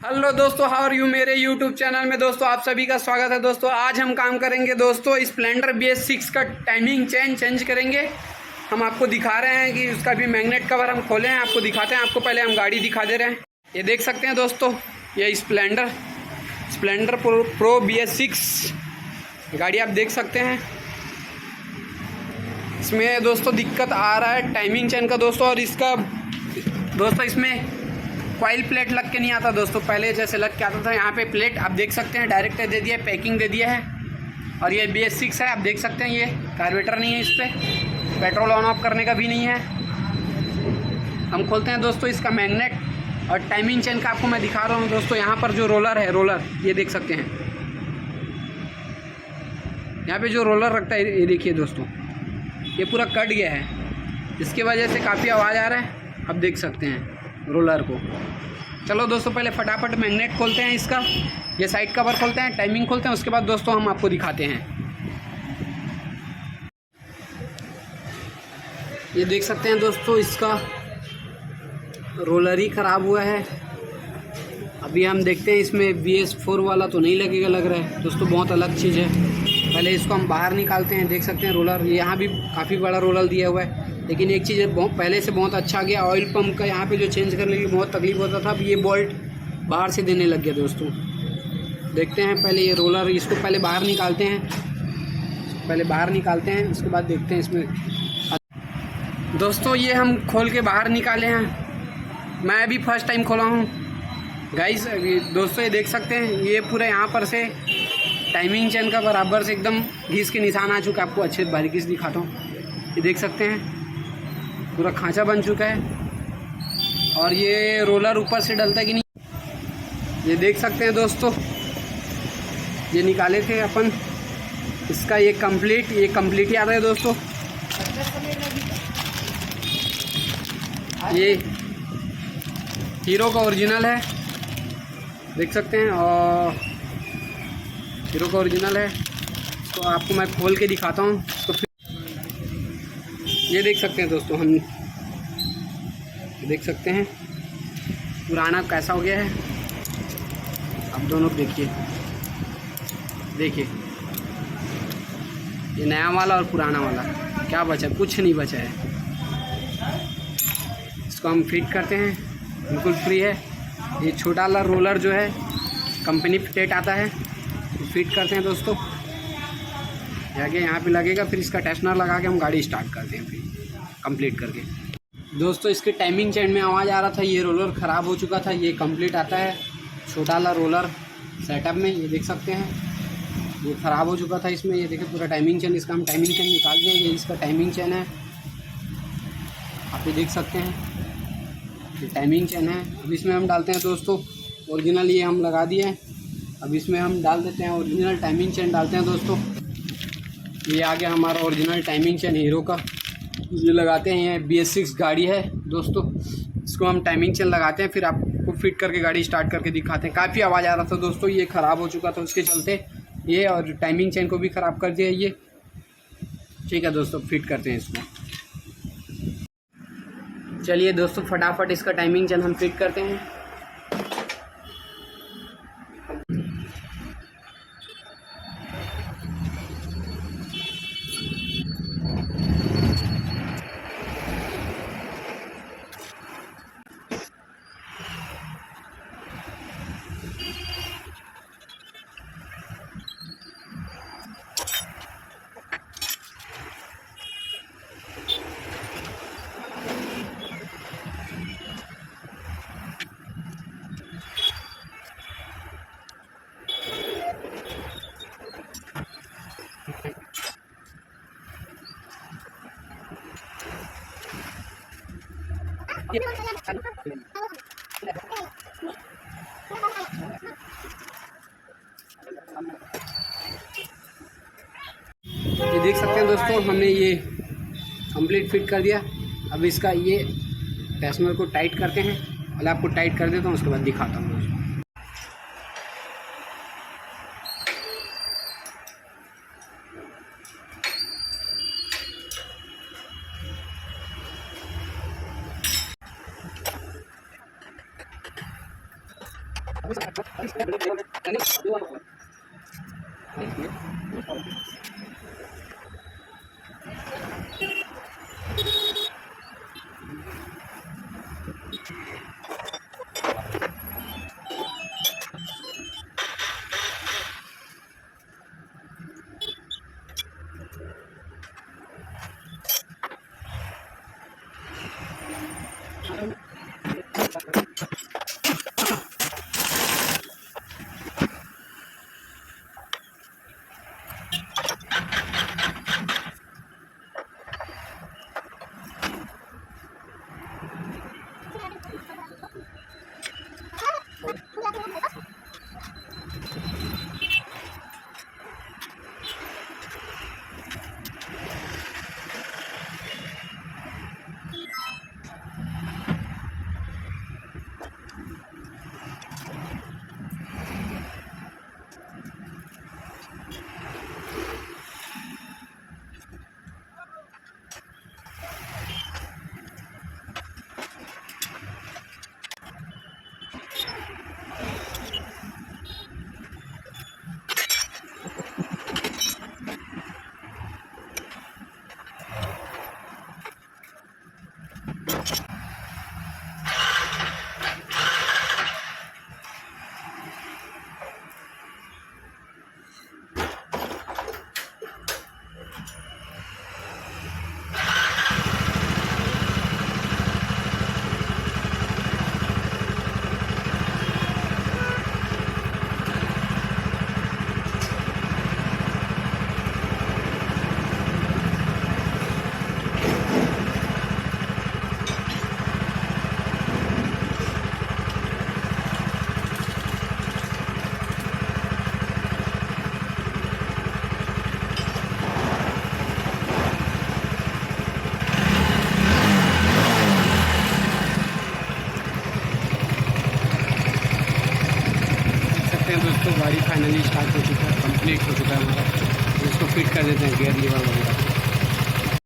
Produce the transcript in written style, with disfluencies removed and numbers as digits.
Hello दोस्तों, how are you. मेरे YouTube channel में दोस्तों आप सभी का स्वागत है। दोस्तों आज हम काम करेंगे दोस्तों स्प्लेंडर BS6 का टाइमिंग चेंज करेंगे। हम आपको दिखा रहे हैं कि उसका भी मैग्नेट कवर हम खोले हैं, आपको दिखाते हैं। आपको पहले हम गाड़ी दिखा दे रहे हैं। ये देख सकते हैं दोस्तों, ये स्प्लेंडर प्रो BS6 गाड़ी आप देख सकते हैं। इसमें दोस्तों दिक्कत आ रहा है टाइमिंग चेन का दोस्तों, और इसका दोस्तों इसमें कॉइल प्लेट लग के नहीं आता दोस्तों। पहले जैसे लग के आता था, यहाँ पे प्लेट आप देख सकते हैं डायरेक्ट दे दिया है, पैकिंग दे दिया है। और ये BS6 है, आप देख सकते हैं। ये कार्बोरेटर नहीं है, इस पर पेट्रोल ऑन ऑफ करने का भी नहीं है। हम खोलते हैं दोस्तों इसका मैग्नेट, और टाइमिंग चेन का आपको मैं दिखा रहा हूँ दोस्तों। यहाँ पर जो रोलर है, रोलर ये देख सकते हैं। यहाँ पे जो रोलर रखता है ये देखिए दोस्तों, ये पूरा कट गया है, जिसकी वजह से काफ़ी आवाज़ आ रहा है। आप देख सकते हैं रोलर को। चलो दोस्तों पहले फटाफट मैग्नेट खोलते हैं इसका, ये साइड कवर खोलते हैं, टाइमिंग खोलते हैं, उसके बाद दोस्तों हम आपको दिखाते हैं। ये देख सकते हैं दोस्तों, इसका रोलर ही ख़राब हुआ है। अभी हम देखते हैं इसमें BS4 वाला तो नहीं लगेगा, लग रहा है दोस्तों, बहुत अलग चीज़ है। पहले इसको हम बाहर निकालते हैं। देख सकते हैं रोलर, यहाँ भी काफ़ी बड़ा रोलर दिया हुआ है, लेकिन एक चीज़ बहुत पहले से बहुत अच्छा गया। ऑयल पंप का यहाँ पे जो चेंज करने की बहुत तकलीफ होता था, अब ये बोल्ट बाहर से देने लग गया दोस्तों। देखते हैं पहले ये रोलर, इसको पहले बाहर निकालते हैं, उसके बाद देखते हैं इसमें। दोस्तों ये हम खोल के बाहर निकाले हैं, मैं अभी फर्स्ट टाइम खोला हूँ गाइस। दोस्तों ये देख सकते हैं, ये पूरा यहाँ पर से टाइमिंग चेन का बराबर से एकदम घिस के निशान आ चुका है। आपको अच्छे बारीकी से दिखाता हूँ, ये देख सकते हैं पूरा खांचा बन चुका है। और ये रोलर ऊपर से डलता है कि नहीं, ये देख सकते हैं दोस्तों। ये निकाले थे अपन, इसका ये कंप्लीट ही आता है दोस्तों। ये हीरो का ओरिजिनल है, देख सकते हैं, और हीरो का ओरिजिनल है। तो आपको मैं खोल के दिखाता हूँ तो ये देख सकते हैं दोस्तों, हम देख सकते हैं पुराना कैसा हो गया है। अब दोनों देखिए ये नया वाला और पुराना वाला क्या बचा, कुछ नहीं बचा है। इसको हम फिट करते हैं, बिल्कुल फ्री है। ये छोटा वाला रोलर जो है कंपनी प्लेट आता है, फिट करते हैं दोस्तों। जाके यहाँ पे लगेगा, फिर इसका टेस्टनर लगा के हम गाड़ी स्टार्ट करते हैं फिर कंप्लीट करके। दोस्तों इसके टाइमिंग चेन में आवाज़ आ रहा था, ये रोलर ख़राब हो चुका था। ये कंप्लीट आता है छोटा वाला रोलर सेटअप में, ये देख सकते हैं ये ख़राब हो चुका था इसमें। ये देखिए पूरा टाइमिंग चेन, इसका हम टाइमिंग चेन निकाल दिए। ये इसका टाइमिंग चेन है, आप ये देख सकते हैं, ये टाइमिंग चेन है। अब इसमें हम डालते हैं दोस्तों ओरिजिनल, ये हम लगा दिए हैं। अब इसमें हम डाल देते हैं ओरिजिनल टाइमिंग चेन, डालते हैं दोस्तों। ये आ गया हमारा ओरिजिनल टाइमिंग चेन हीरो का, ये लगाते हैं। ये BS6 गाड़ी है दोस्तों, इसको हम टाइमिंग चेन लगाते हैं, फिर आपको फिट करके गाड़ी स्टार्ट करके दिखाते हैं। काफ़ी आवाज़ आ रहा था दोस्तों, ये ख़राब हो चुका था, उसके चलते ये और टाइमिंग चेन को भी ख़राब कर दिया ये। ठीक है दोस्तों, फिट करते हैं इसको। चलिए दोस्तों फटाफट इसका टाइमिंग चेन हम फिट करते हैं। ये देख सकते हैं दोस्तों, हमने ये कंप्लीट फिट कर दिया। अब इसका ये टेस्टनर को टाइट करते हैं, पहले आपको टाइट कर देता हूँ, उसके बाद दिखाता हूँ दोस्तों। दोस्तों गाड़ी फाइनली स्टार्ट हो चुका है, कंप्लीट हो चुका है हमारा। इसको फिट कर देते हैं गियर लीवर वगैरह।